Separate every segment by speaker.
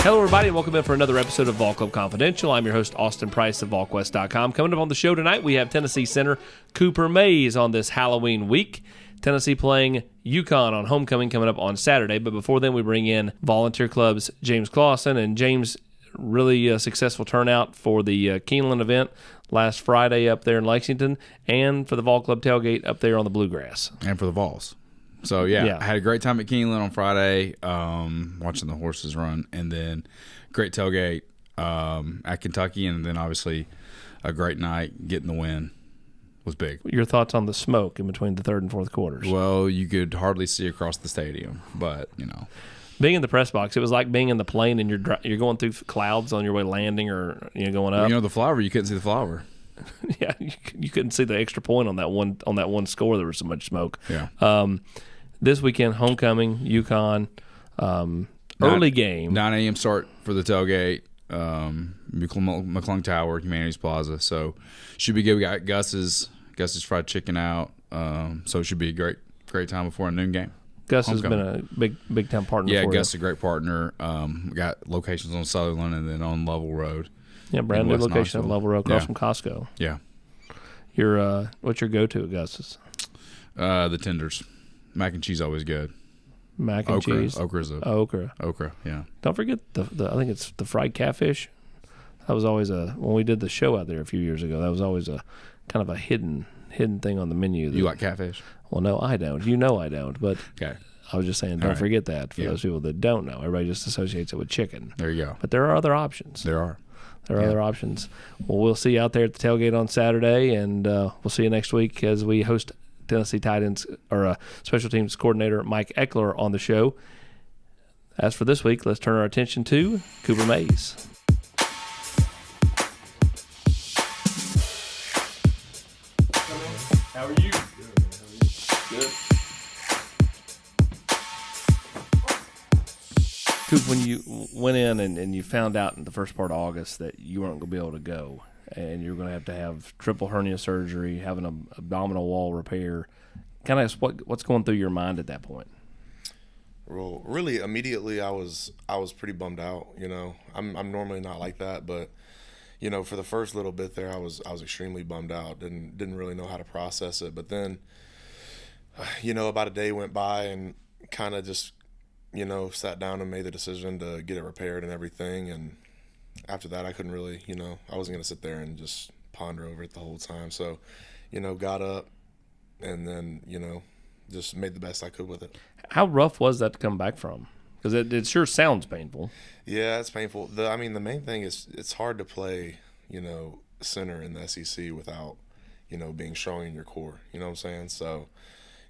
Speaker 1: Hello, everybody, and welcome in for another episode of Vol Club Confidential. I'm your host, Austin Price of Volquest.com. Coming up on the show tonight, we have Tennessee center Cooper Mays on this Halloween week. Tennessee playing UConn on homecoming coming up on Saturday. But before then, we bring in Volunteer Club's James Clausen. And James, really successful turnout for the Keeneland event last Friday up there in Lexington, and for the Vol Club tailgate up there on the Bluegrass.
Speaker 2: And for the Vols. So, yeah, I had a great time at Keeneland on Friday, watching the horses run, and then great tailgate at Kentucky, and then obviously a great night getting the win was big.
Speaker 1: Your thoughts on the smoke in between the third and fourth quarters?
Speaker 2: Well, you could hardly see across the stadium, but, you know.
Speaker 1: Being in the press box, it was like being in the plane and you're going through clouds on your way landing or going up.
Speaker 2: Well, you know, the flyover, you couldn't see the flyover.
Speaker 1: Yeah, you couldn't see the extra point on that one score. There was so much smoke.
Speaker 2: Yeah.
Speaker 1: This weekend, homecoming, UConn, early game.
Speaker 2: 9 a.m. start for the tailgate, McClung Tower, Humanities Plaza. So should be good. We got Gus's fried chicken out. So it should be a great time before a noon game.
Speaker 1: Gus has been a big time partner.
Speaker 2: Yeah,
Speaker 1: for
Speaker 2: Gus is
Speaker 1: you.
Speaker 2: a great partner. We got locations on Sutherland and then on Level Road.
Speaker 1: Yeah, brand new location at Level Road across from Costco.
Speaker 2: Yeah.
Speaker 1: What's your go-to at Gus's?
Speaker 2: The tenders. Mac and cheese always good.
Speaker 1: Mac and cheese.
Speaker 2: Okra, yeah.
Speaker 1: Don't forget the I think it's the fried catfish. That was always when we did the show out there a few years ago. That was always a kind of a hidden thing on the menu.
Speaker 2: You like catfish?
Speaker 1: Well, no, I don't. You know I don't. But
Speaker 2: okay.
Speaker 1: I was just saying, don't forget that for those people that don't know. Everybody just associates it with chicken.
Speaker 2: There you go.
Speaker 1: But there are other options.
Speaker 2: There are
Speaker 1: other options. Well, we'll see you out there at the tailgate on Saturday, and we'll see you next week as we host Tennessee tight ends or special teams coordinator Mike Eckler on the show. As for this week, let's turn our attention to Cooper Mays. How are you? Good. Coop, when you went in and you found out in the first part of August that you weren't going to be able to go, and you're going to have triple hernia surgery, having an abdominal wall repair, kind of what's going through your mind at that point?
Speaker 3: Well, really, immediately I was pretty bummed out. You know, I'm normally not like that, but you know, for the first little bit there, I was extremely bummed out. Didn't really know how to process it. But then, you know, about a day went by and kind of just, you know, sat down and made the decision to get it repaired and everything. And after that, I couldn't really, you know, I wasn't going to sit there and just ponder over it the whole time. So, you know, got up and then, you know, just made the best I could with it.
Speaker 1: How rough was that to come back from? Because it sure sounds painful.
Speaker 3: Yeah, it's painful. The main thing is it's hard to play, you know, center in the SEC without, you know, being strong in your core. You know what I'm saying? So,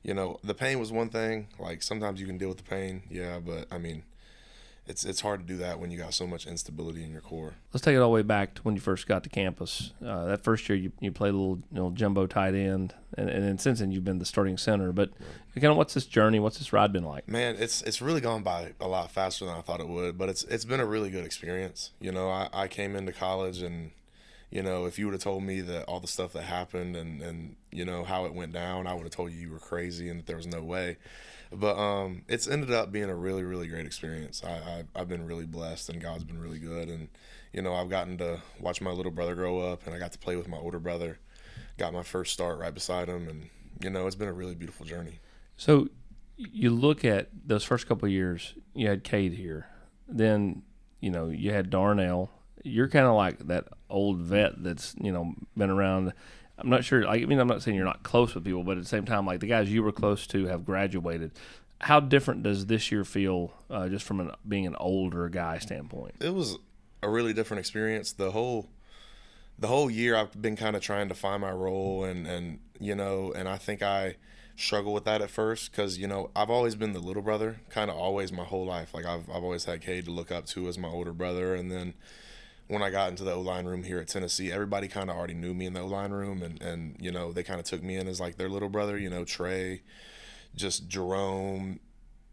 Speaker 3: you know, the pain was one thing. Like, sometimes you can deal with the pain, yeah, but, I mean, it's hard to do that when you got so much instability in your core.
Speaker 1: Let's take it all the way back to when you first got to campus. That first year you played a little jumbo tight end, and then since then you've been the starting center. But kind of what's this journey, what's this ride been like?
Speaker 3: Man, it's really gone by a lot faster than I thought it would, but it's been a really good experience. You know, I came into college and, you know, if you would have told me that all the stuff that happened and you know, how it went down, I would have told you were crazy and that there was no way. But it's ended up being a really, really great experience. I've been really blessed, and God's been really good. And, you know, I've gotten to watch my little brother grow up, and I got to play with my older brother. Got my first start right beside him, and, you know, it's been a really beautiful journey.
Speaker 1: So you look at those first couple of years, you had Cade here. Then, you know, you had Darnell. You're kind of like that old vet that's, you know, been around. I'm not sure. I mean, I'm not saying you're not close with people, but at the same time, like the guys you were close to have graduated. How different does this year feel, just from being an older guy standpoint?
Speaker 3: It was a really different experience. The whole year, I've been kind of trying to find my role, and you know, and I think I struggled with that at first because, you know, I've always been the little brother, kind of always my whole life. Like I've always had Cade to look up to as my older brother, and then when I got into the O-line room here at Tennessee, everybody kind of already knew me in the O-line room, and you know, they kind of took me in as like their little brother, you know, Trey, just Jerome,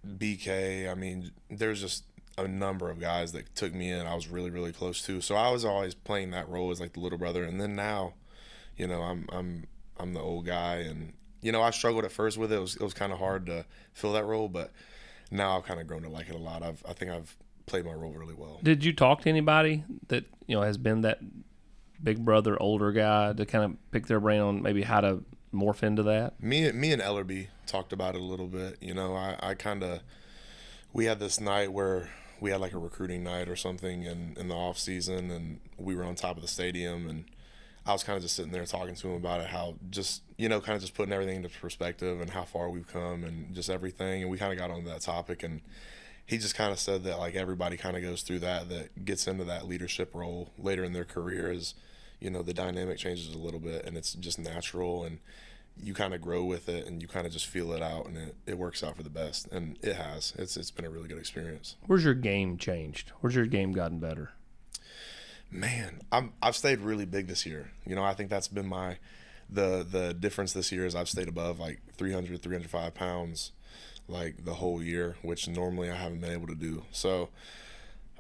Speaker 3: BK. I mean, there's just a number of guys that took me in I was really, really close to. So I was always playing that role as like the little brother. And then now, you know, I'm the old guy, and, you know, I struggled at first with it. It was kind of hard to fill that role, but now I've kind of grown to like it a lot. I think I've played my role really well.
Speaker 1: Did you talk to anybody that has been that big brother, older guy to kind of pick their brain on maybe how to morph into that?
Speaker 3: Me and Ellerby talked about it a little bit. We had this night where we had like a recruiting night or something in the off season, and we were on top of the stadium, and I was kind of just sitting there talking to him about it, how just, kind of just putting everything into perspective and how far we've come and just everything. And we kind of got onto that topic, and he just kind of said that like everybody kind of goes through that gets into that leadership role later in their career is, the dynamic changes a little bit and it's just natural, and you kind of grow with it and you kind of just feel it out, and it works out for the best. And it has. It's been a really good experience.
Speaker 1: Where's your game changed? Where's your game gotten better?
Speaker 3: Man, I've stayed really big this year. I think that's been the difference this year is I've stayed above like 305 pounds like the whole year, which normally I haven't been able to do. So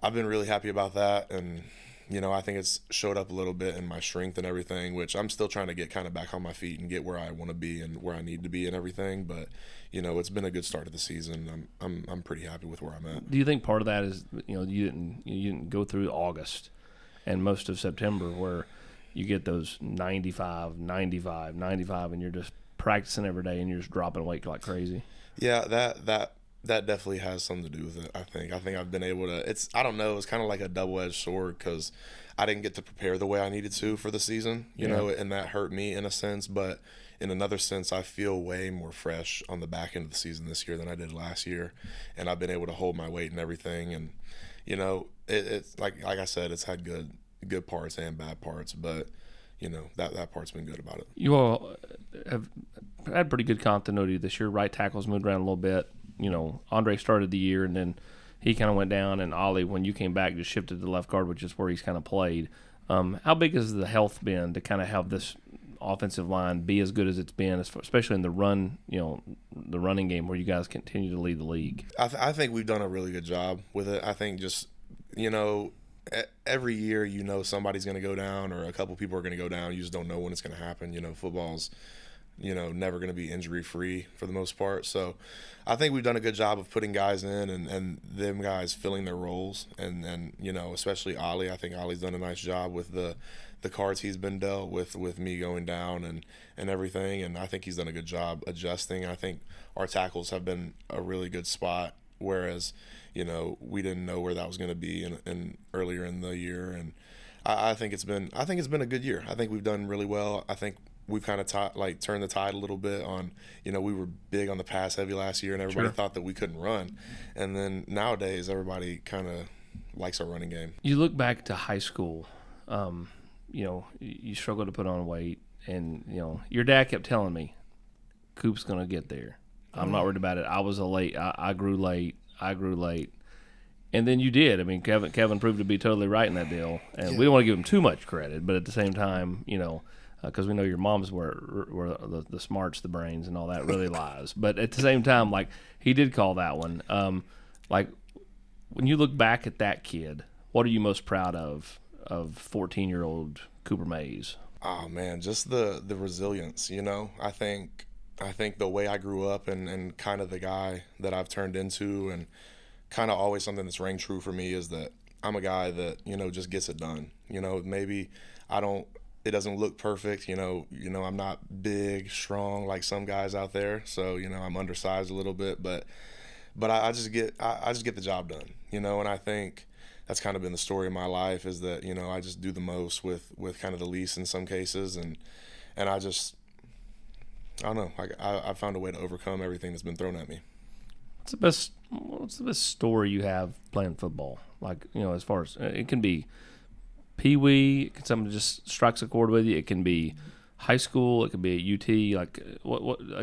Speaker 3: I've been really happy about that, and I think it's showed up a little bit in my strength and everything, which I'm still trying to get kind of back on my feet and get where I want to be and where I need to be and everything. But it's been a good start of the season. I'm pretty happy with where I'm at.
Speaker 1: Do you think part of that is you didn't go through August and most of September where you get those 95, and you're just practicing every day and you're just dropping weight like crazy?
Speaker 3: Yeah, that definitely has something to do with it. I think I've been able to. I don't know. It's kind of like a double-edged sword because I didn't get to prepare the way I needed to for the season, and that hurt me in a sense. But in another sense, I feel way more fresh on the back end of the season this year than I did last year, and I've been able to hold my weight and everything. And it's like I said, it's had good parts and bad parts, but that part's been good about it.
Speaker 1: You all have had pretty good continuity this year. Right tackle's moved around a little bit. Andre started the year, and then he kind of went down, and Ollie, when you came back, just shifted to left guard, which is where he's kind of played. How big has the health been to kind of have this offensive line be as good as it's been, especially in the run, the running game where you guys continue to lead the league?
Speaker 3: I think we've done a really good job with it. I think just, every year somebody's going to go down or a couple people are going to go down. You just don't know when it's going to happen. Football's never going to be injury free for the most part. So I think we've done a good job of putting guys in and them guys filling their roles. And especially Ollie. I think Ollie's done a nice job with the cards he's been dealt with me going down and everything. And I think he's done a good job adjusting. I think our tackles have been a really good spot, whereas, we didn't know where that was going to be in earlier in the year. And I think it's been a good year. I think we've done really well. I think we've kind of turned the tide a little bit on, we were big on the pass heavy last year and everybody thought that we couldn't run. And then nowadays everybody kind of likes our running game.
Speaker 1: You look back to high school, you struggled to put on weight, and, your dad kept telling me, Coop's going to get there. I'm not worried about it. I was I grew late. And then you did. I mean, Kevin proved to be totally right in that deal. And we don't want to give him too much credit, but at the same time, because we know your mom's where the smarts, the brains, and all that really lies. But at the same time, like, he did call that one. Like, when you look back at that kid, what are you most proud of 14-year-old Cooper Mays?
Speaker 3: Oh man, just the resilience. I think the way I grew up and kind of the guy that I've turned into, and kind of always something that's rang true for me, is that I'm a guy that just gets it done. Maybe it doesn't look perfect. I'm not big, strong like some guys out there. So I'm undersized a little bit, but I just get the job done. And I think that's kind of been the story of my life, is that I just do the most with kind of the least in some cases, and I don't know. I found a way to overcome everything that's been thrown at me.
Speaker 1: What's the best story you have playing football? Like, as far as it can be Pee-wee, something just strikes a chord with you. It can be high school. It could be at UT. Like,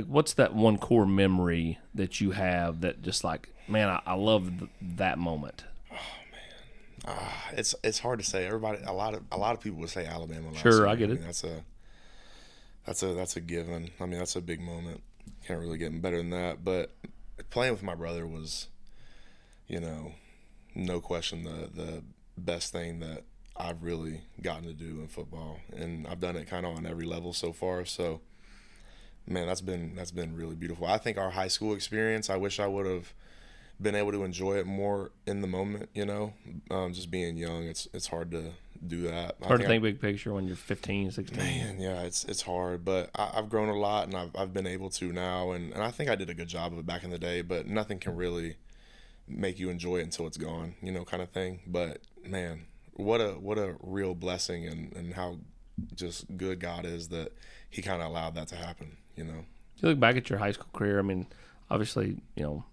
Speaker 1: what's that one core memory that you have that just like, man, I love that moment?
Speaker 3: Oh man, it's hard to say. Everybody, a lot of people would say Alabama.
Speaker 1: Sure, I get it.
Speaker 3: That's a given. I mean, that's a big moment. Can't really get better than that. But playing with my brother was, no question the best thing that I've really gotten to do in football, and I've done it kind of on every level so far. So, man, that's been really beautiful. I think our high school experience, I wish I would have been able to enjoy it more in the moment, you know. Just being young, it's hard to do that.
Speaker 1: It's hard to think big picture when you're 15, 16.
Speaker 3: Man, yeah, it's hard, but I've grown a lot, and I've been able to now, and I think I did a good job of it back in the day, but nothing can really make you enjoy it until it's gone, you know, kind of thing. But man, what a real blessing, and how just good God is that he kind of allowed that to happen, you know.
Speaker 1: You look back at your high school career, I mean, obviously, you know,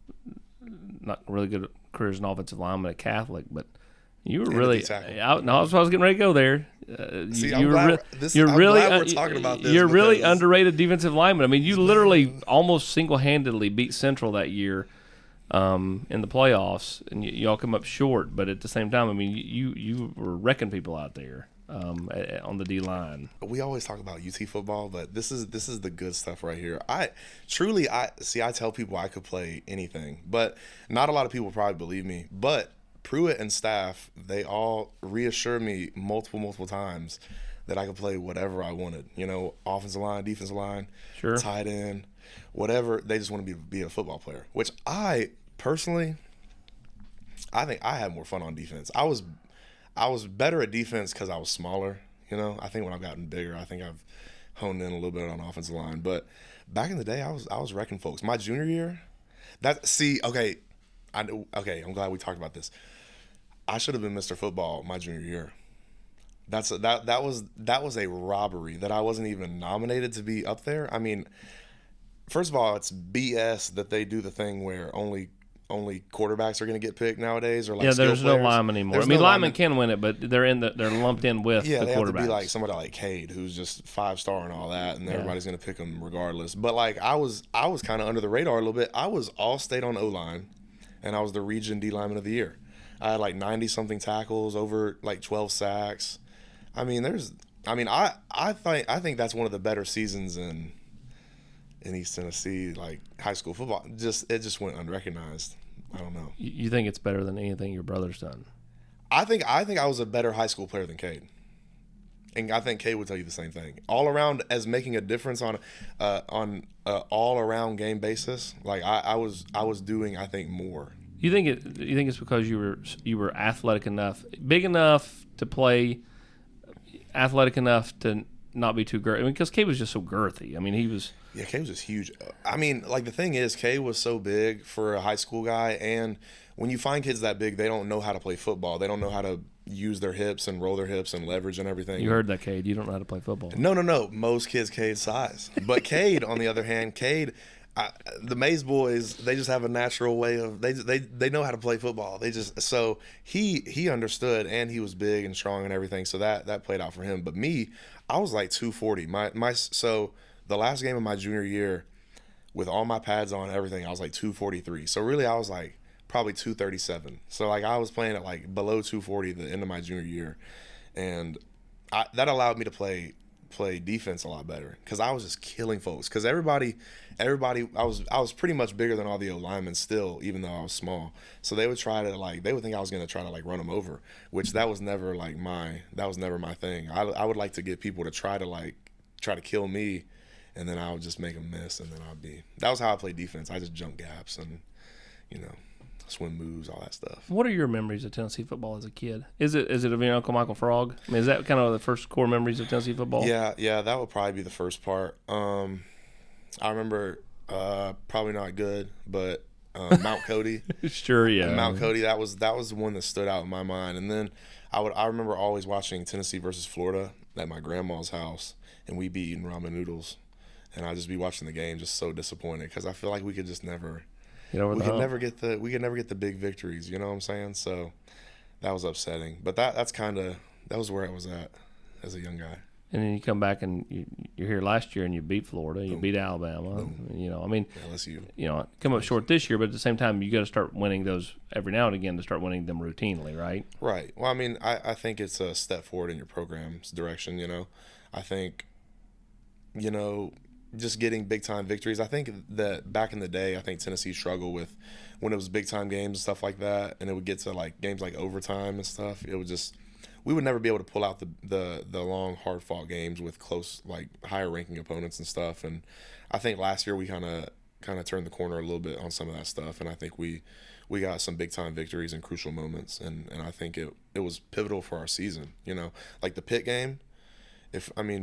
Speaker 1: not really good career as an offensive lineman at Catholic, but you were really out. No, I was getting ready to go there.
Speaker 3: See,
Speaker 1: you're really
Speaker 3: we're talking about this.
Speaker 1: You're really underrated defensive lineman. I mean, you literally almost single-handedly beat Central that year in the playoffs, and you all come up short. But at the same time, I mean, you were wrecking people out there on the D line.
Speaker 3: We always talk about UT football, but this is the good stuff right here. I tell people I could play anything, but not a lot of people probably believe me. But Pruitt and staff, they all reassured me multiple times that I could play whatever I wanted. You know, offensive line, defensive line,
Speaker 1: sure,
Speaker 3: tight end, whatever. They just want to be a football player, which I personally, I think I had more fun on defense. I was better at defense because I was smaller. You know, I think when I've gotten bigger, I think I've honed in a little bit on offensive line. But back in the day, I was wrecking folks. My junior year, I'm glad we talked about this. I should have been Mr. Football my junior year. That was a robbery that I wasn't even nominated to be up there. I mean, first of all, it's BS that they do the thing where only quarterbacks are going to get picked nowadays, or like
Speaker 1: there's
Speaker 3: players.
Speaker 1: No linemen anymore. I mean, linemen can win it, but they're lumped in with the quarterbacks.
Speaker 3: They have to be like somebody like Cade, who's just 5-star and all that, and everybody's going to pick him regardless. But like I was kind of under the radar a little bit. I was all state on O-line, and I was the region D lineman of the year. I had like 90-something tackles, over like 12 sacks. I mean, I think that's one of the better seasons in East Tennessee, like high school football. It just went unrecognized. I don't know.
Speaker 1: You think it's better than anything your brother's done?
Speaker 3: I think I was a better high school player than Cade, and I think Cade would tell you the same thing. All around, as making a difference on all around game basis, like I was doing, I think, more. You think
Speaker 1: it's because you were athletic enough, big enough to play, athletic enough to not be too girthy? I mean, because Cade was just so girthy. I mean, he was.
Speaker 3: Yeah, Cade was just huge. I mean, like the thing is, Cade was so big for a high school guy, and when you find kids that big, they don't know how to play football. They don't know how to use their hips and roll their hips and leverage and everything.
Speaker 1: You heard that, Cade. You don't know how to play football.
Speaker 3: No. Most kids Cade's size, but Cade, on the other hand, the Mays boys, they just have a natural way of they know how to play football. So he understood, and he was big and strong and everything. So that played out for him. But me, I was like 240. So the last game of my junior year, with all my pads on and everything, I was like 243. So really, I was like probably 237. So like I was playing at like below 240 the end of my junior year, and that allowed me to play defense a lot better because I was just killing folks. Because everybody, I was pretty much bigger than all the O-linemen still, even though I was small. So they would think I was going to try to like run them over, which that was never my thing. I would like to get people to try to kill me, and then I would just make them miss, and then that was how I played defense. I just jump gaps and, you know, swim moves, all that stuff.
Speaker 1: What are your memories of Tennessee football as a kid? Is it of your Uncle Michael Frog? I mean, is that kind of the first core memories of Tennessee football?
Speaker 3: Yeah, that would probably be the first part. I remember probably not good, but Mount Cody.
Speaker 1: Sure, yeah.
Speaker 3: Mount Cody, that was the one that stood out in my mind. And then I remember always watching Tennessee versus Florida at my grandma's house, and we'd be eating ramen noodles, and I'd just be watching the game, just so disappointed because I feel like we could just never. We could never get the big victories, you know what I'm saying? So that was upsetting. But that was where I was at as a young guy.
Speaker 1: And then you come back and you're here last year and you beat Florida, you beat Alabama.
Speaker 3: Boom.
Speaker 1: You know, I mean,
Speaker 3: LSU.
Speaker 1: You know, come up short this year, but at the same time, you got to start winning those every now and again to start winning them routinely, right?
Speaker 3: Right. Well, I mean, I think it's a step forward in your program's direction. You know, I think, you know, just getting big time victories. I think that back in the day, I think Tennessee struggled with when it was big time games and stuff like that, and it would get to like games like overtime and stuff. It would just, we would never be able to pull out the long hard fought games with close, like higher ranking opponents and stuff. And I think last year we kind of kind of turned the corner a little bit on some of that stuff, and I think we got some big time victories and crucial moments, and I think it was pivotal for our season. Like the Pitt game.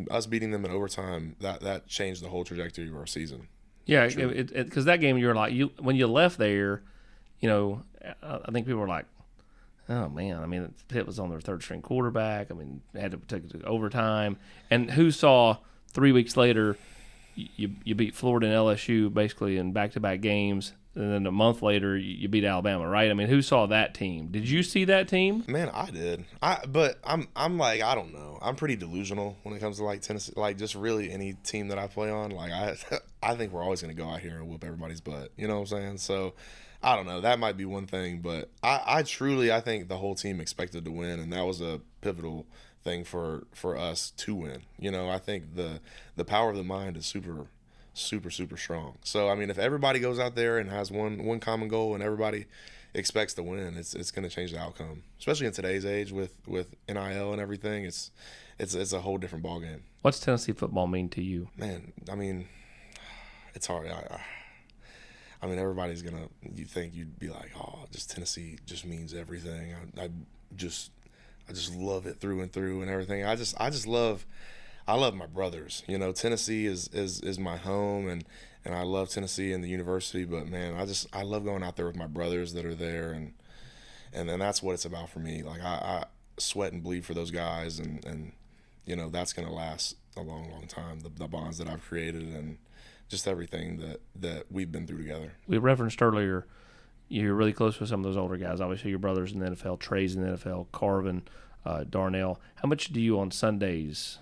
Speaker 3: Us beating them in overtime, that changed the whole trajectory of our season.
Speaker 1: Yeah, because that game, you were like, when you left there, I think people were like, oh man, Pitt was on their third string quarterback. They had to take it to overtime, and who saw 3 weeks later, you beat Florida and LSU basically in back-to-back games. And then a month later, you beat Alabama, right? Who saw that team? Did you see that team?
Speaker 3: Man, I did. But I'm like, I don't know. I'm pretty delusional when it comes to like Tennessee, like just really any team that I play on. Like I think we're always gonna go out here and whoop everybody's butt. You know what I'm saying? So I don't know. That might be one thing, but I truly think the whole team expected to win, and that was a pivotal thing for us to win. I think the power of the mind is super strong. So if everybody goes out there and has one common goal and everybody expects to win, it's going to change the outcome. Especially in today's age with NIL and everything, it's a whole different ballgame.
Speaker 1: What's Tennessee football mean to you?
Speaker 3: Man, it's hard. Everybody's gonna. You think you'd be like, oh, just Tennessee just means everything. I just love it through and through and everything. I love my brothers. Tennessee is my home, and I love Tennessee and the university. But man, I love going out there with my brothers that are there, and then that's what it's about for me. Like I sweat and bleed for those guys, and that's gonna last a long, long time. The bonds that I've created and just everything that we've been through together.
Speaker 1: We referenced earlier, you're really close with some of those older guys. Obviously, your brothers in the NFL, Trey's in the NFL, Carvin, Darnell. How much do you on Sundays?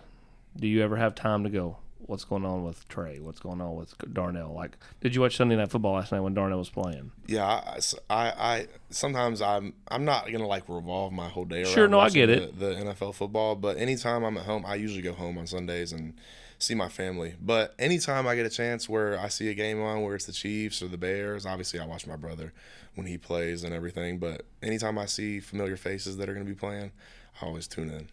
Speaker 1: Do you ever have time to go, what's going on with Trey? What's going on with Darnell? Like, did you watch Sunday Night Football last night when Darnell was playing?
Speaker 3: Yeah, I sometimes I'm not gonna like revolve my whole day around.
Speaker 1: Sure, no, I get it.
Speaker 3: The NFL football, but anytime I'm at home, I usually go home on Sundays and see my family. But anytime I get a chance where I see a game on where it's the Chiefs or the Bears, obviously I watch my brother when he plays and everything. But anytime I see familiar faces that are gonna be playing, I always tune in.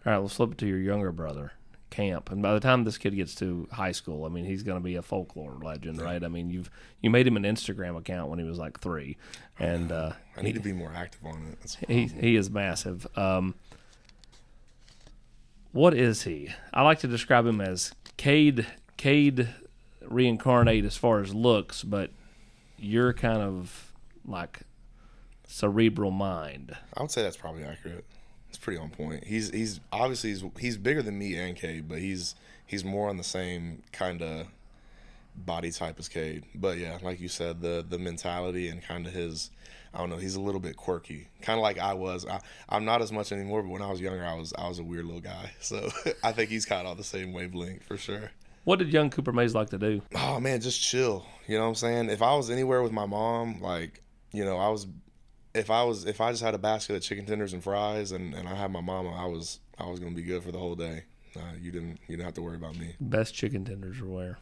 Speaker 1: All right, let's flip it to your younger brother, Camp. And by the time this kid gets to high school, he's going to be a folklore legend, right? You made him an Instagram account when he was like 3, and
Speaker 3: I need to be more active on it.
Speaker 1: He is massive. What is he? I like to describe him as Cade reincarnate as far as looks, but you're kind of like cerebral mind.
Speaker 3: I would say that's probably accurate. It's pretty on point. He's obviously he's bigger than me and Cade, but he's more on the same kind of body type as Cade. But yeah, like you said, the mentality and kind of his, I don't know, he's a little bit quirky, kind of like I was. I'm not as much anymore, but when I was younger, I was a weird little guy. So I think he's kind of on the same wavelength for sure.
Speaker 1: What did young Cooper Mays like to do?
Speaker 3: Oh man, just chill. You know what I'm saying? If I was anywhere with my mom, like if I just had a basket of chicken tenders and fries and I had my mama, I was gonna be good for the whole day. You didn't have to worry about me.
Speaker 1: Best chicken tenders are where?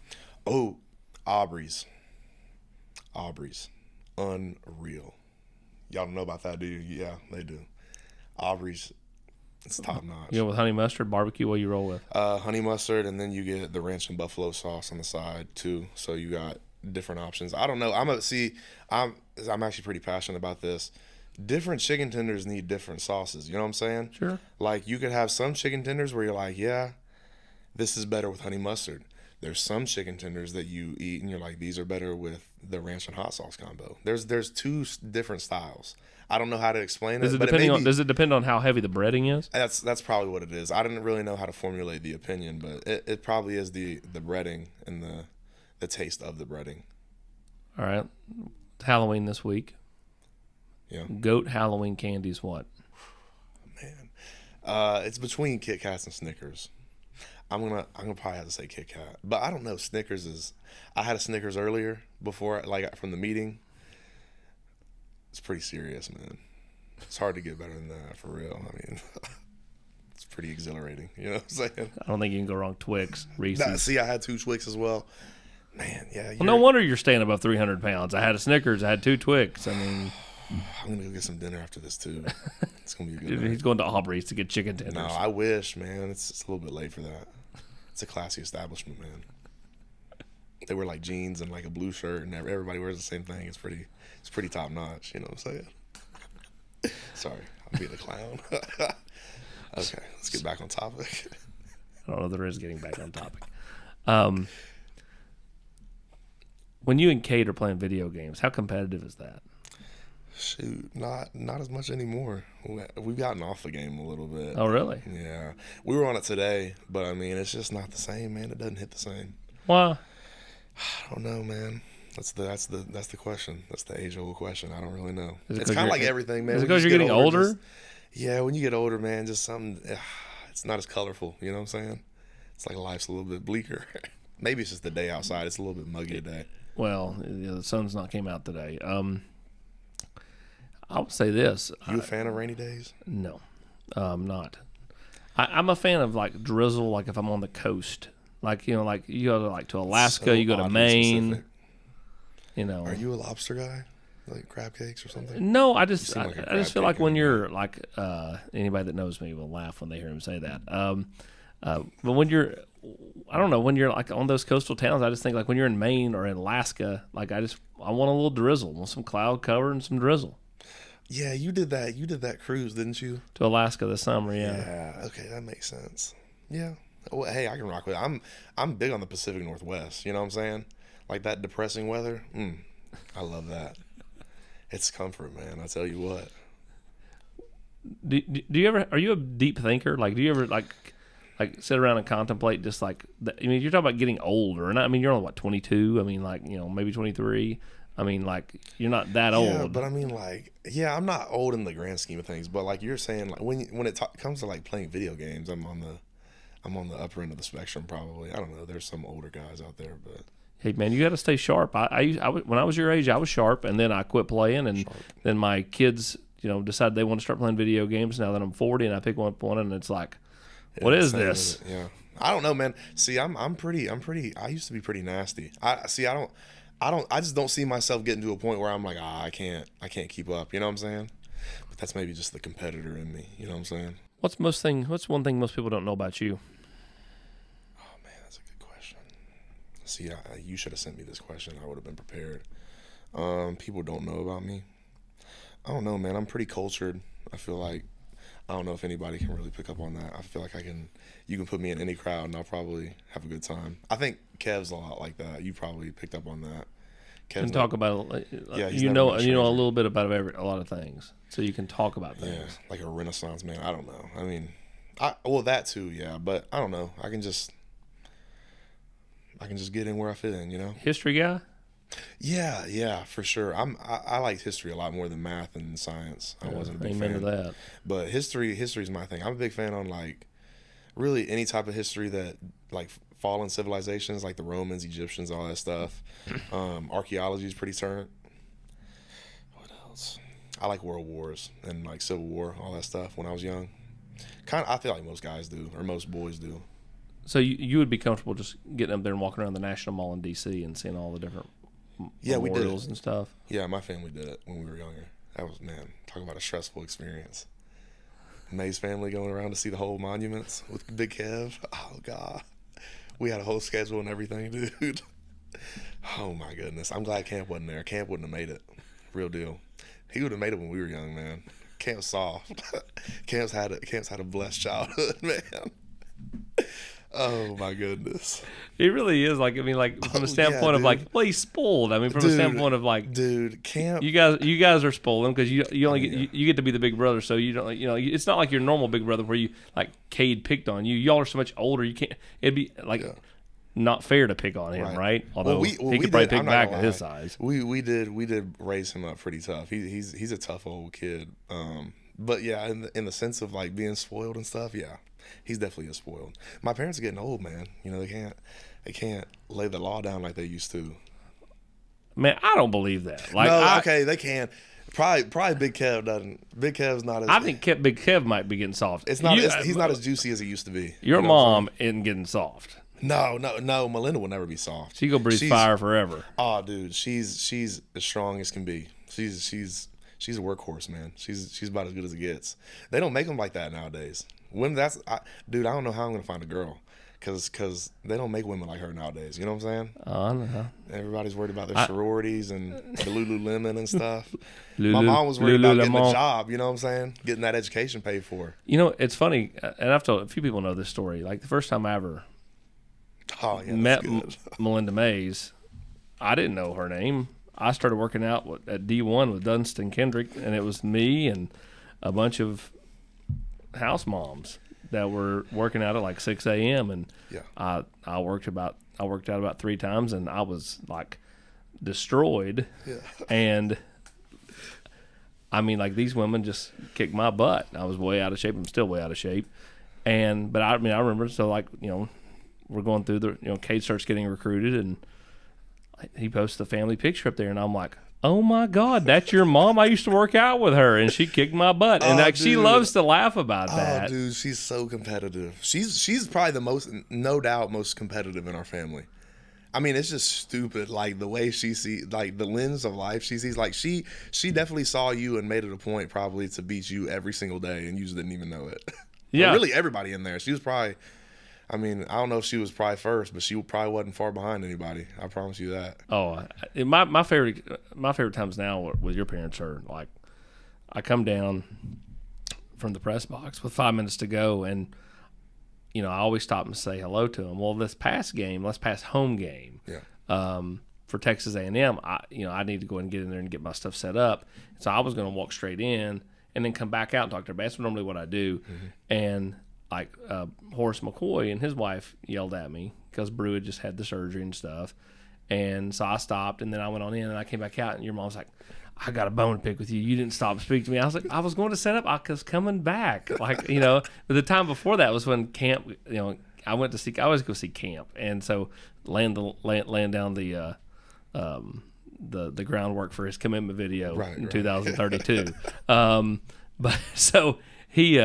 Speaker 3: Oh, Aubrey's, unreal. Y'all don't know about that, do you? Yeah, they do. Aubrey's, it's top notch.
Speaker 1: You know, with honey mustard, barbecue, what you roll with?
Speaker 3: Honey mustard, and then you get the ranch and buffalo sauce on the side too. So you got different options. I don't know. I'm actually pretty passionate about this. Different chicken tenders need different sauces. You know what I'm saying?
Speaker 1: Sure.
Speaker 3: Like you could have some chicken tenders where you're like, yeah, this is better with honey mustard. There's some chicken tenders that you eat and you're like, these are better with the ranch and hot sauce combo. There's 2 different styles. I don't know how to explain it.
Speaker 1: Does it depend on how heavy the breading is?
Speaker 3: That's probably what it is. I didn't really know how to formulate the opinion, but it probably is the breading and the taste of the breading.
Speaker 1: All right. It's Halloween this week.
Speaker 3: Yeah.
Speaker 1: Goat Halloween candies what?
Speaker 3: Man. It's between Kit Kats and Snickers. I'm gonna probably have to say Kit Kat. But I don't know, Snickers is, I had a Snickers earlier before, like from the meeting. It's pretty serious, man. It's hard to get better than that, for real. It's pretty exhilarating. You know what I'm saying?
Speaker 1: I don't think you can go wrong. Twix, Reese's.
Speaker 3: See, I had 2 Twix as well. Man, yeah.
Speaker 1: Well, no wonder you're staying above 300 pounds. I had a Snickers. I had 2 Twix.
Speaker 3: I'm going to go get some dinner after this, too. It's going to be a good night.
Speaker 1: He's going to Aubrey's to get chicken tenders.
Speaker 3: No, I wish, man. It's a little bit late for that. It's a classy establishment, man. They wear like jeans and like a blue shirt, and everybody wears the same thing. It's pretty top notch. You know what I'm saying? Sorry, I'm being a clown. Okay, let's get back on topic.
Speaker 1: I don't know if there is getting back on topic. When you and Kate are playing video games, how competitive is that?
Speaker 3: Shoot, not as much anymore. We've gotten off the game a little bit.
Speaker 1: Oh, really?
Speaker 3: Yeah, we were on it today, but I mean, it's just not the same, man. It doesn't hit the same.
Speaker 1: Why?
Speaker 3: I don't know, man. That's the question. That's the age-old question. I don't really know.
Speaker 1: It's
Speaker 3: kind of like everything, man.
Speaker 1: Is it because you're getting older?
Speaker 3: Yeah, when you get older, man, just something. It's not as colorful. You know what I'm saying? It's like life's a little bit bleaker. Maybe it's just the day outside. It's a little bit muggy today.
Speaker 1: Well, the sun's not came out today. I would say this.
Speaker 3: You a fan of rainy days?
Speaker 1: No, I'm not. I'm a fan of like drizzle. Like if I'm on the coast, like like you go to Alaska, so you go to Maine. Specific.
Speaker 3: Are you a lobster guy? Like crab cakes or something?
Speaker 1: No, I just feel like when you're like anybody that knows me will laugh when they hear him say that. But when you're, I don't know, when you're like on those coastal towns, I just think like when you're in Maine or in Alaska, like I want a little drizzle, want some cloud cover and some drizzle.
Speaker 3: Yeah, you did that. You did that cruise, didn't you?
Speaker 1: To Alaska this summer, yeah.
Speaker 3: Yeah. Okay, that makes sense. Yeah. Well, hey, I can rock with it. I'm big on the Pacific Northwest. You know what I'm saying? Like that depressing weather. I love that. It's comfort, man. I tell you what.
Speaker 1: Do you ever? Are you a deep thinker? Like, do you ever like sit around and contemplate just like? I mean, you're talking about getting older, and I mean, you're only what 22. I mean, like maybe 23. I mean, like you're not that old.
Speaker 3: Yeah, but I mean, like, I'm not old in the grand scheme of things. But like you're saying, like when it comes to like playing video games, I'm on the upper end of the spectrum probably. I don't know. There's some older guys out there, but.
Speaker 1: Hey man, you got to stay sharp. I when I was your age, I was sharp, and then I quit playing, and then my kids, decided they want to start playing video games. Now that I'm 40, and I pick up one, and it's like, what is this?
Speaker 3: Yeah, I don't know, man. See, I'm pretty. I used to be pretty nasty. I just don't see myself getting to a point where I'm like, I can't keep up. You know what I'm saying? But that's maybe just the competitor in me. You know what I'm saying? What's
Speaker 1: one thing most people don't know about you?
Speaker 3: See, you should have sent me this question. I would have been prepared. People don't know about me. I don't know, man. I'm pretty cultured. I feel like I don't know if anybody can really pick up on that. I feel like you can put me in any crowd and I'll probably have a good time. I think Kev's a lot like that. You probably picked up on that.
Speaker 1: Kev's can talk about it. Yeah, you know a little bit about a lot of things, so you can talk about things.
Speaker 3: Yeah, like a Renaissance man. I don't know. I mean, that too. Yeah, but I don't know. I can just get in where I fit in,
Speaker 1: History guy?
Speaker 3: Yeah, for sure. I liked history a lot more than math and science. I wasn't a big fan
Speaker 1: of that.
Speaker 3: But history's my thing. I'm a big fan on like really any type of history that like fallen civilizations, like the Romans, Egyptians, all that stuff. Archaeology is pretty current. What else? I like world wars and like Civil War, all that stuff when I was young. I feel like most guys do, or most boys do.
Speaker 1: So you would be comfortable just getting up there and walking around the National Mall in D.C. and seeing all the different memorials and stuff?
Speaker 3: Yeah, my family did it when we were younger. That was, man, talk about a stressful experience. May's family going around to see the whole monuments with Big Kev. Oh, God. We had a whole schedule and everything, dude. Oh, my goodness. I'm glad Camp wasn't there. Camp wouldn't have made it. Real deal. He would have made it when we were young, man. Camp's soft. Camp's had a blessed childhood, man. Oh my goodness!
Speaker 1: It really is like from the standpoint of like, well, he's spoiled. I mean, from the standpoint of like,
Speaker 3: Camp.
Speaker 1: You guys are spoiled because you only you get to be the big brother, so you don't it's not like your normal big brother where you like Cade picked on you. Y'all are so much older. You can't. It'd be like not fair to pick on him, right? Although he could probably pick back at his size.
Speaker 3: We did raise him up pretty tough. He's a tough old kid. But yeah, in the sense of like being spoiled and stuff, yeah. He's definitely spoiled. My parents are getting old, man. They can't lay the law down like they used to.
Speaker 1: Man, I don't believe that. Like,
Speaker 3: okay, they can. Probably Big Kev doesn't. Big Kev's not as.
Speaker 1: I think Big Kev might be getting soft.
Speaker 3: It's not. He's not as juicy as he used to be.
Speaker 1: Your mom isn't getting soft.
Speaker 3: No. Melinda will never be soft.
Speaker 1: She gonna breathe fire forever.
Speaker 3: Oh, dude, she's as strong as can be. She's a workhorse, man. She's about as good as it gets. They don't make them like that nowadays. Dude, I don't know how I'm gonna find a girl, Because they don't make women like her nowadays. You know what I'm saying?
Speaker 1: Oh, no.
Speaker 3: Everybody's worried about their sororities and the Lululemon and stuff. My mom was worried about getting a job. You know what I'm saying? Getting that education paid for.
Speaker 1: You know, it's funny, and I've told a few people know this story. Like the first time I ever met Melinda Mays, I didn't know her name. I started working out at D1 with Dunstan Kendrick, and it was me and a bunch of house moms that were working out at like 6 a.m. and I worked out about 3 times, and I was like destroyed. Yeah. And I mean, like, these women just kicked my butt. I was way out of shape. I'm still way out of shape. But I remember, so like, you know, we're going through Cade starts getting recruited, and he posts a family picture up there, and I'm like, oh my God, that's your mom? I used to work out with her, and she kicked my butt. And like, she loves to laugh about that.
Speaker 3: Oh, dude, she's so competitive. She's probably the most, no doubt, most competitive in our family. I mean, it's just stupid, like the way she sees, like the lens of life she sees. Like she definitely saw you and made it a point probably to beat you every single day, and you just didn't even know it. Yeah, really, everybody in there. She was probably. I mean, I don't know if she was probably first, but she probably wasn't far behind anybody. I promise you that.
Speaker 1: Oh, my favorite times now with your parents are like, I come down from the press box with 5 minutes to go, and you know, I always stop and say hello to them. Well, this past home game, for Texas A&M, I need to go and get in there and get my stuff set up. So I was going to walk straight in and then come back out and talk to her. That's normally what I do, and like Horace McCoy and his wife yelled at me because Brew had just had the surgery and stuff. And so I stopped, and then I went on in, and I came back out, and your mom's like, I got a bone to pick with you. You didn't stop and speak to me. I was like, I was going to set up. I was coming back. Like, you know, but the time before that was when camp, you know, I always go see camp. And so laying down the groundwork for his commitment video in 2032. But so he,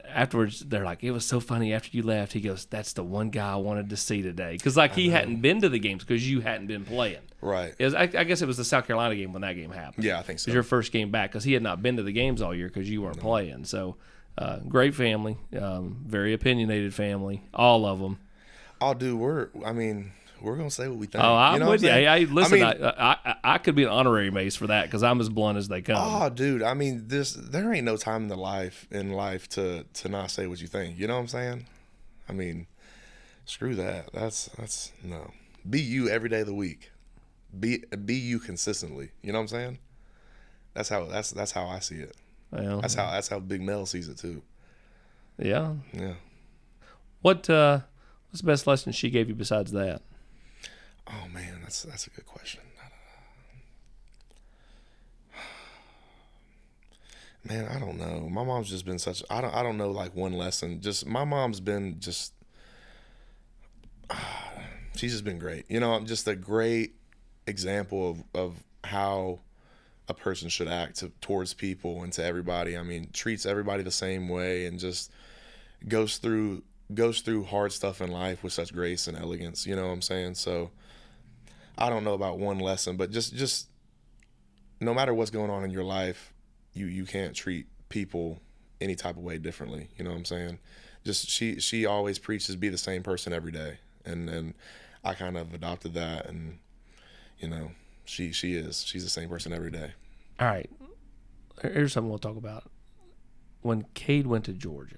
Speaker 1: afterwards, they're like, it was so funny after you left. He goes, that's the one guy I wanted to see today. Because, like, he hadn't been to the games because you hadn't been playing.
Speaker 3: Right.
Speaker 1: I guess it was the South Carolina game when that game happened.
Speaker 3: Yeah, I think so.
Speaker 1: It was your first game back because he had not been to the games all year because you weren't playing. So, great family, very opinionated family, all of them.
Speaker 3: Oh, dude, we're going to say what we think.
Speaker 1: Oh, I'm with you. Hey, listen, I could be an honorary Mace for that because I'm as blunt as they come.
Speaker 3: Oh, dude, I mean, there ain't no time in life to not say what you think. You know what I'm saying? I mean, screw that. That's no. Be you every day of the week. Be you consistently. You know what I'm saying? That's how I see it. Well, that's how Big Mel sees it too.
Speaker 1: Yeah.
Speaker 3: Yeah.
Speaker 1: What's the best lesson she gave you besides that?
Speaker 3: Oh man, that's a good question. Man, I don't know. My mom's just been such. I don't know like one lesson. Just my mom's been just. She's just been great. You know, just a great example of how a person should act towards people and to everybody. I mean, treats everybody the same way and just goes through hard stuff in life with such grace and elegance. You know what I'm saying? So. I don't know about one lesson, but just no matter what's going on in your life, you can't treat people any type of way differently. You know what I'm saying? Just she always preaches be the same person every day, and I kind of adopted that, and you know she's the same person every day.
Speaker 1: All right, here's something we'll talk about. When Cade went to Georgia.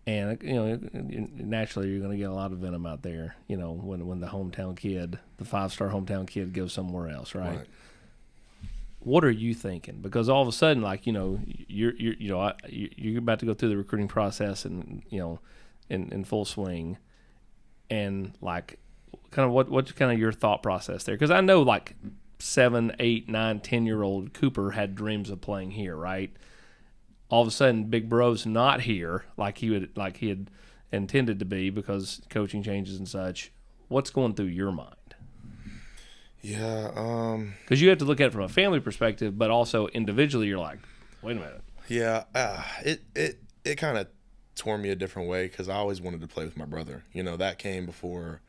Speaker 1: And, you know, naturally you're going to get a lot of venom out there, you know, when the hometown kid, the 5-star hometown kid goes somewhere else, right? What are you thinking? Because all of a sudden, like, you know, you're about to go through the recruiting process and, you know, in full swing. And, like, kind of what's kind of your thought process there? Because I know, like, 7, 8, 9, 10-year-old Cooper had dreams of playing here, right? All of a sudden, Big Bro's not here like he had intended to be because coaching changes and such. What's going through your mind?
Speaker 3: Yeah,
Speaker 1: because you have to look at it from a family perspective, but also individually, you're like, wait a minute.
Speaker 3: Yeah, it kind of tore me a different way because I always wanted to play with my brother. You know, that came before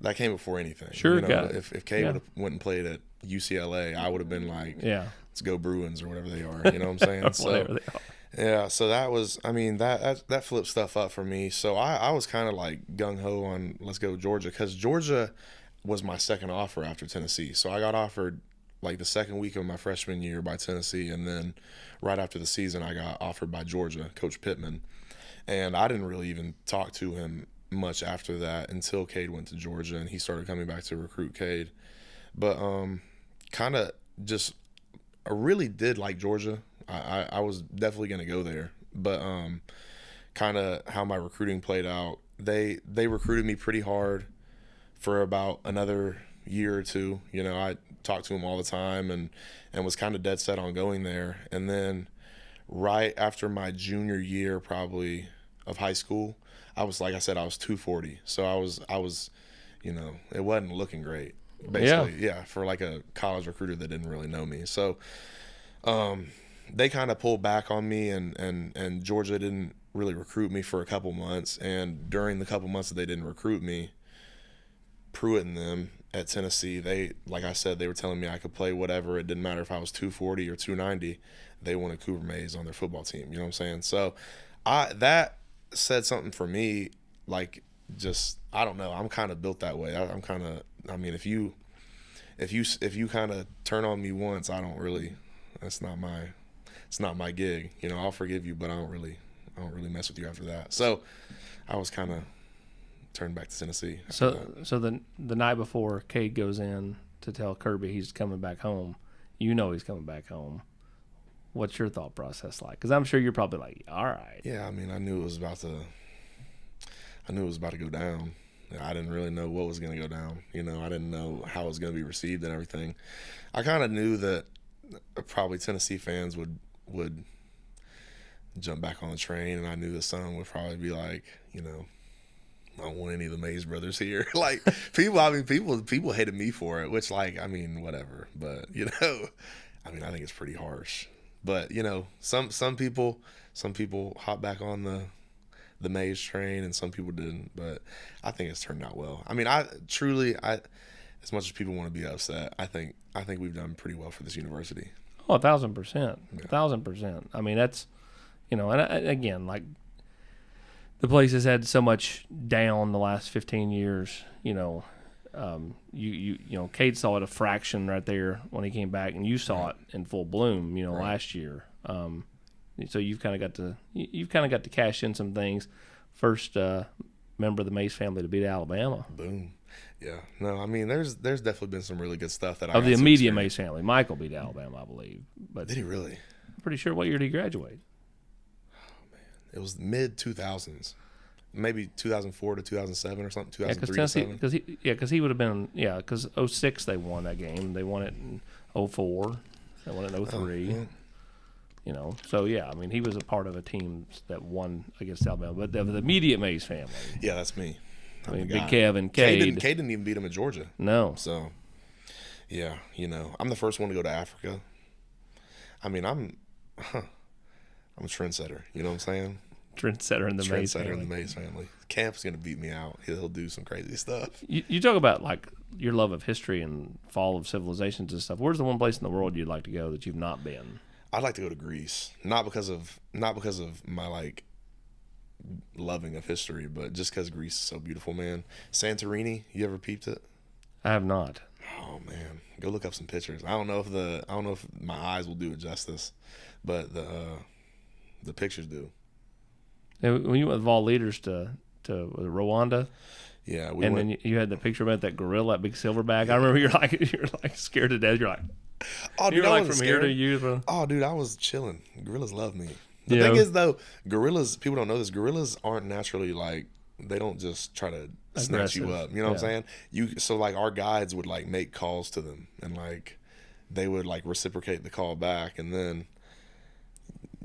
Speaker 3: anything.
Speaker 1: Sure,
Speaker 3: you know, if Kay went and played at UCLA, I would have been like, let's go Bruins or whatever they are. You know what I'm saying?
Speaker 1: Whatever they are.
Speaker 3: Yeah, so that was, I mean, that flipped stuff up for me. So I was kind of like gung ho on let's go Georgia, because Georgia was my second offer after Tennessee. So I got offered like the second week of my freshman year by Tennessee, and then right after the season I got offered by Georgia, Coach Pittman, and I didn't really even talk to him much after that until Cade went to Georgia and he started coming back to recruit Cade. But kind of just I really did like Georgia. I was definitely going to go there, but kind of how my recruiting played out, they recruited me pretty hard for about another year or two. You know, I talked to them all the time and was kind of dead set on going there. And then right after my junior year, probably of high school, I was, like I said, I was 240. So I was, you know, it wasn't looking great. Basically, yeah, for like a college recruiter that didn't really know me. So they kind of pulled back on me, and Georgia didn't really recruit me for a couple months. And during the couple months that they didn't recruit me, Pruitt and them at Tennessee, they, like I said, they were telling me I could play whatever. It didn't matter if I was 240 or 290. They wanted Cooper Mays on their football team. You know what I'm saying? So that said something for me, like, just, I don't know. I'm kind of built that way. I'm kind of, I mean, if you kind of turn on me once, I don't really, it's not my gig. You know, I'll forgive you, but I don't really mess with you after that. So I was kind of turned back to Tennessee.
Speaker 1: So the night before Cade goes in to tell Kirby he's coming back home, you know he's coming back home. What's your thought process like? Because I'm sure you're probably like, all right.
Speaker 3: Yeah, I mean, I knew it was about to go down. I didn't really know what was going to go down. You know, I didn't know how it was going to be received and everything. I kind of knew that probably Tennessee fans would jump back on the train, and I knew the son would probably be like, you know, I don't want any of the Mays brothers here. Like, people hated me for it, which, like, I mean, whatever. But, you know, I mean, I think it's pretty harsh. But, you know, some people hop back on the Mays train, and some people didn't. But I think it's turned out well. I mean, I as much as people want to be upset, I think we've done pretty well for this university.
Speaker 1: Oh, 1,000%, 1,000%. I mean, that's, you know, and again, like, the place has had so much down the last 15 years. You know, you know, Cade saw it a fraction right there when he came back, and you saw it in full bloom. You know, last year. So you've kind of got to cash in some things. First member of the Mays family to beat Alabama.
Speaker 3: Boom. Yeah. No, I mean, there's definitely been some really good stuff that
Speaker 1: of the immediate Mays family. Michael beat Alabama, I believe. But
Speaker 3: did he really?
Speaker 1: I'm pretty sure. What year did he graduate?
Speaker 3: Oh man, it was mid 2000s, maybe 2004 to 2007 or something. 2003
Speaker 1: because he would have been because 06 they won that game. They won it in 04. They won it in 03. You know, so yeah, I mean, he was a part of a team that won against Alabama, but the immediate Mays family.
Speaker 3: Yeah, that's me.
Speaker 1: I mean, Big Kev and Cade.
Speaker 3: Cade didn't even beat him at Georgia.
Speaker 1: No.
Speaker 3: So, yeah, you know, I'm the first one to go to Africa. I mean, I'm a trendsetter. You know what I'm saying?
Speaker 1: Trendsetter in the Mays family.
Speaker 3: Trendsetter in the Mays family. Camp's gonna beat me out. He'll do some crazy stuff.
Speaker 1: You talk about like your love of history and fall of civilizations and stuff. Where's the one place in the world you'd like to go that you've not been?
Speaker 3: I'd like to go to Greece, not because of my like loving of history, but just because Greece is so beautiful, man. Santorini, you ever peeped it?
Speaker 1: I have not.
Speaker 3: Oh man, go look up some pictures. I don't know if my eyes will do it justice, but the pictures do.
Speaker 1: And when you went with all leaders to Rwanda,
Speaker 3: yeah,
Speaker 1: then you had the picture about that gorilla, that big silverback. Yeah. I remember you're like scared to death. You're like.
Speaker 3: Oh, dude,
Speaker 1: you're like from here to you.
Speaker 3: Oh, dude, I was chilling. Gorillas love me. The thing is, though, gorillas, people don't know this. Gorillas aren't naturally like, they don't just try to snatch you up. You know what I'm saying? So like our guides would like make calls to them, and like they would like reciprocate the call back, and then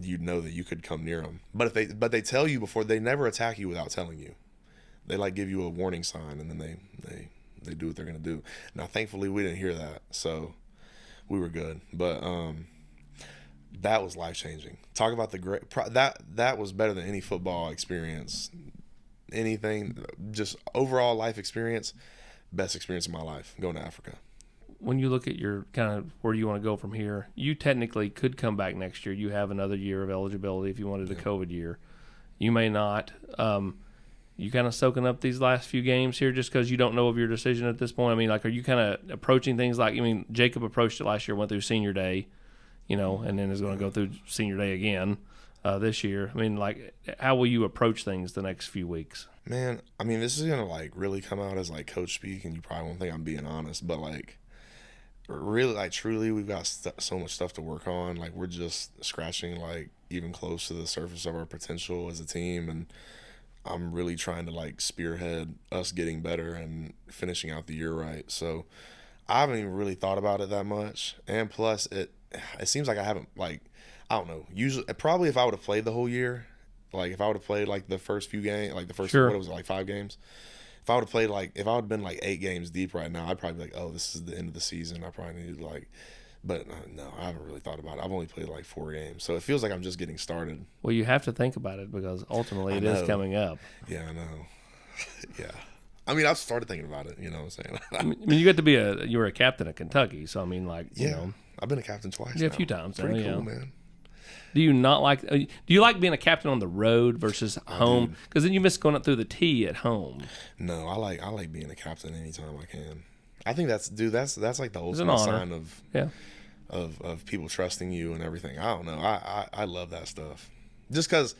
Speaker 3: you'd know that you could come near them. But they tell you before, they never attack you without telling you. They like give you a warning sign, and then they do what they're gonna do. Now, thankfully, we didn't hear that, so we were good. But that was life changing. Talk about the great that was better than any football experience. Anything, just overall life experience, best experience of my life, going to Africa.
Speaker 1: when you look at your kind of where you want to go from here, you technically could come back next year. You have another year of eligibility if you wanted a COVID year. You may not. You kind of soaking up these last few games here just because you don't know of your decision at this point? I mean, like, are you kind of approaching things like, I mean, Jacob approached it last year, went through senior day, and then is going to go through senior day again this year. I mean, like, how will you approach things the next few weeks?
Speaker 3: Man, I mean, this is going to, like, really come out as, like, coach speak, and you probably won't think I'm being honest, but, like, really, like, truly, we've got so much stuff to work on. Like, we're just scratching, like, even close to the surface of our potential as a team, and I'm really trying to, like, spearhead us getting better and finishing out the year right. So I haven't even really thought about it that much. And plus, it seems like I haven't, like, I don't know. Usually, probably if I would have played the whole year, like, if I would have played, like, the first few games, like, the first, what was it, like, 5 games? If I would have played, like, if I would have been, like, 8 games deep right now, I'd probably be like, oh, this is the end of the season. I probably needed, like, but no, I haven't really thought about it. I've only played, like, 4 games. So it feels like I'm just getting started.
Speaker 1: Well, you have to think about it because ultimately it is coming up.
Speaker 3: Yeah, I know. Yeah. I mean, I've started thinking about it, you know what I'm saying?
Speaker 1: I mean, you got to be you were a captain of Kentucky. So, I mean, like, you know.
Speaker 3: I've been a captain twice.
Speaker 1: Yeah, a few times.
Speaker 3: Pretty cool, man.
Speaker 1: Do you not like? Do you like being a captain on the road versus home? Because then you miss going up through the tee at home.
Speaker 3: No, I like being a captain anytime I can. I think that's like the ultimate sign of people trusting you and everything. I don't know. I love that stuff. Just because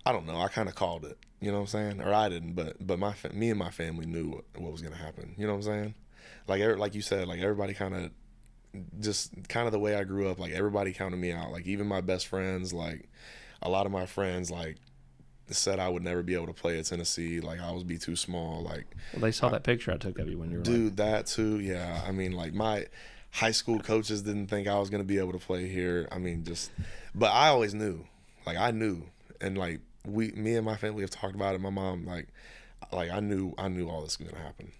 Speaker 3: I don't know. I kind of called it. You know what I'm saying? Or I didn't, but me and my family knew what was gonna happen. You know what I'm saying? Like you said, like everybody kind of. Just kind of the way I grew up, like everybody counted me out. Like even my best friends, like a lot of my friends, like said I would never be able to play at Tennessee. Like I would be too small. Like
Speaker 1: they saw that picture I took of you when you were
Speaker 3: that too. Yeah, I mean, like my high school coaches didn't think I was gonna be able to play here. I mean, but I always knew. Like I knew, and like me and my family have talked about it. My mom, like I knew all this was gonna happen,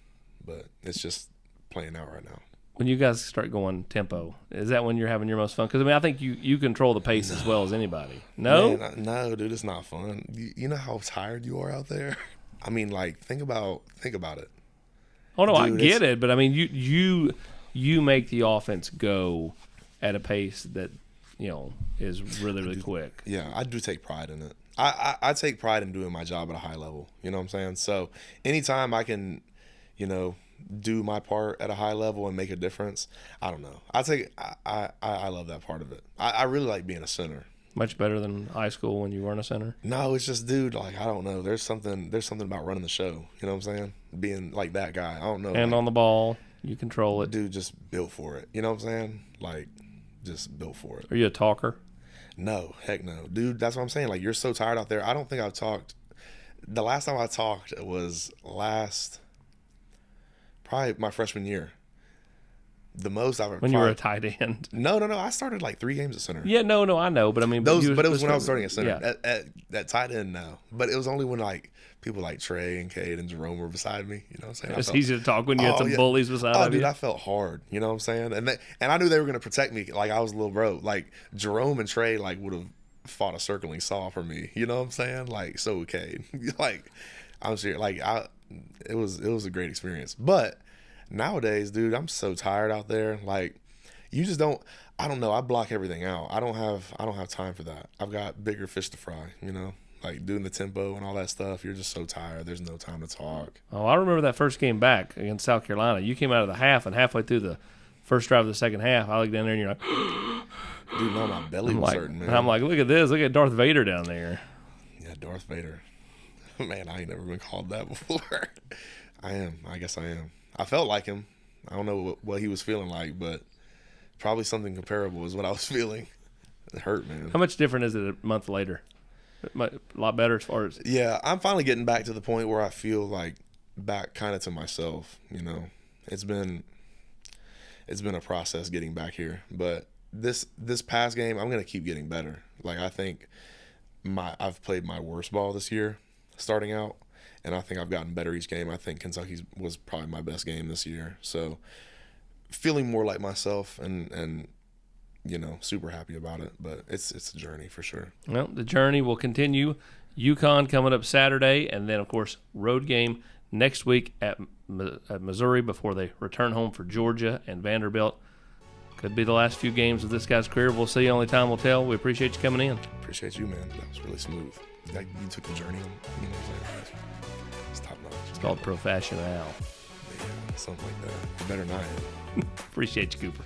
Speaker 3: but it's just playing out right now.
Speaker 1: When you guys start going tempo, is that when you're having your most fun? Because, I mean, I think you control the pace as well as anybody. No?
Speaker 3: Man, no, dude, it's not fun. You know how tired you are out there? I mean, like, think about it.
Speaker 1: Oh, no, dude, I get it. But, I mean, you make the offense go at a pace that, is really, really quick.
Speaker 3: Yeah, I do take pride in it. I take pride in doing my job at a high level. You know what I'm saying? So, anytime I can, do my part at a high level and make a difference, I don't know. I love that part of it. I really like being a center.
Speaker 1: Much better than high school when you weren't a center?
Speaker 3: No, it's just, dude, like, I don't know. There's something about running the show. You know what I'm saying? Being like that guy. I don't know.
Speaker 1: And on the ball, you control it.
Speaker 3: Dude, just built for it. You know what I'm saying? Like, just built for it.
Speaker 1: Are you a talker?
Speaker 3: No, heck no. Dude, that's what I'm saying. Like, you're so tired out there. I don't think I've talked. The last time I talked was probably my freshman year. The most I've ever.
Speaker 1: When you were a tight end.
Speaker 3: No. I started like 3 games at center.
Speaker 1: Yeah, no, I know, but I mean,
Speaker 3: but it was when I was starting at center.
Speaker 1: Yeah.
Speaker 3: At tight end now, but it was only when like people like Trey and Cade and Jerome were beside me. You know what I'm saying?
Speaker 1: It's easy to talk when you had some bullies beside
Speaker 3: you. Dude,
Speaker 1: I
Speaker 3: felt hard. You know what I'm saying? And I knew they were gonna protect me. Like I was a little bro. Like Jerome and Trey like would have fought a circling saw for me. You know what I'm saying? Like so would Cade. Like I'm serious. Like it was a great experience, but. Nowadays, dude, I'm so tired out there. Like, you just don't. I don't know. I block everything out. I don't have time for that. I've got bigger fish to fry. Like doing the tempo and all that stuff. You're just so tired. There's no time to talk.
Speaker 1: Oh, I remember that first game back against South Carolina. You came out of the half, and halfway through the first drive of the second half, I looked down there, and you're like,
Speaker 3: dude, no, my belly was hurting, man.
Speaker 1: And I'm like, look at this. Look at Darth Vader down there.
Speaker 3: Yeah, Darth Vader. Man, I ain't never been called that before. I am. I guess I am. I felt like him. I don't know what he was feeling like, but probably something comparable is what I was feeling. It hurt, man.
Speaker 1: How much different is it a month later? A lot better as far as...
Speaker 3: Yeah, I'm finally getting back to the point where I feel like back kind of to myself, It's been a process getting back here. But this past game, I'm going to keep getting better. Like, I think I've played my worst ball this year starting out. And I think I've gotten better each game. I think Kentucky's was probably my best game this year. So feeling more like myself and super happy about it. But it's a journey for sure.
Speaker 1: Well, the journey will continue. UConn coming up Saturday. And then, of course, road game next week at Missouri before they return home for Georgia and Vanderbilt. Could be the last few games of this guy's career. We'll see. Only time will tell. We appreciate you coming in.
Speaker 3: Appreciate you, man. That was really smooth. Like, you took the journey. You know what I'm saying? It's top notch.
Speaker 1: It's called professional.
Speaker 3: Yeah, something like that. Better than I am.
Speaker 1: Appreciate you, Cooper.